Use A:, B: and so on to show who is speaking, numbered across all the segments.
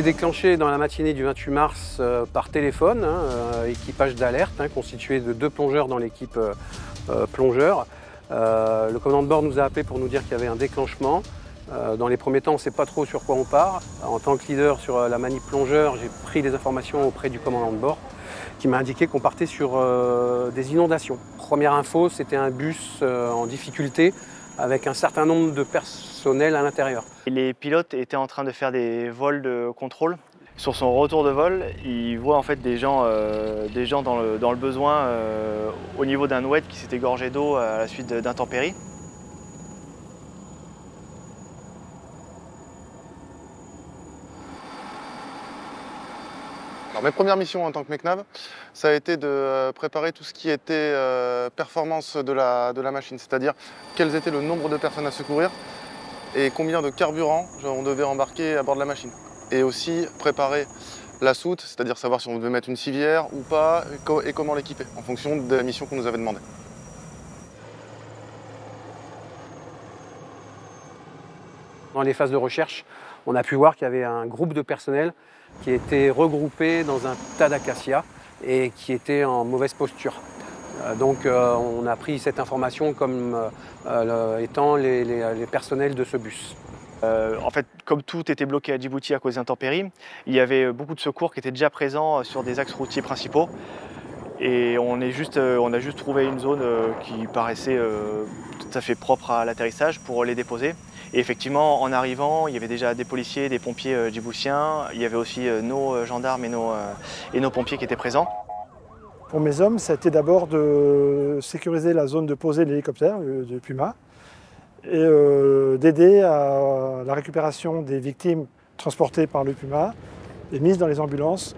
A: été déclenché dans la matinée du 28 mars par téléphone, équipage d'alerte constitué de 2 plongeurs dans l'équipe plongeur. Le commandant de bord nous a appelé pour nous dire qu'il y avait un déclenchement. Dans les premiers temps, on ne sait pas trop sur quoi on part. En tant que leader sur la manip plongeur, j'ai pris les informations auprès du commandant de bord qui m'a indiqué qu'on partait sur des inondations. Première info, c'était un bus en difficulté avec un certain nombre de personnel à l'intérieur.
B: Les pilotes étaient en train de faire des vols de contrôle. Sur son retour de vol, il voit en fait des gens dans le besoin au niveau d'un oued qui s'était gorgé d'eau à la suite d'intempéries.
C: Alors, mes premières missions en tant que MECNAV, ça a été de préparer tout ce qui était performance de la machine, c'est-à-dire quels étaient le nombre de personnes à secourir et combien de carburant on devait embarquer à bord de la machine. Et aussi préparer la soute, c'est-à-dire savoir si on devait mettre une civière ou pas et comment l'équiper, en fonction de la mission qu'on nous avait demandé.
A: Dans les phases de recherche, on a pu voir qu'il y avait un groupe de personnel qui était regroupé dans un tas d'acacias et qui était en mauvaise posture. Donc on a pris cette information comme étant les personnels de ce bus.
B: En fait, comme tout était bloqué à Djibouti à cause des intempéries, il y avait beaucoup de secours qui étaient déjà présents sur des axes routiers principaux. Et on a juste trouvé une zone qui paraissait tout à fait propre à l'atterrissage pour les déposer. Et effectivement, en arrivant, il y avait déjà des policiers, des pompiers djiboutiens. Il y avait aussi nos gendarmes et nos pompiers qui étaient présents.
D: Pour mes hommes, ça a été d'abord de sécuriser la zone de posée de l'hélicoptère, de Puma, et d'aider à la récupération des victimes transportées par le Puma et mises dans les ambulances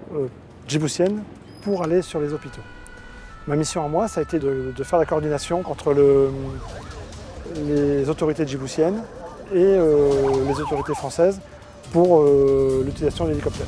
D: djiboutiennes pour aller sur les hôpitaux. Ma mission à moi, ça a été de faire la coordination entre les autorités djiboutiennes et les autorités françaises pour l'utilisation de l'hélicoptère.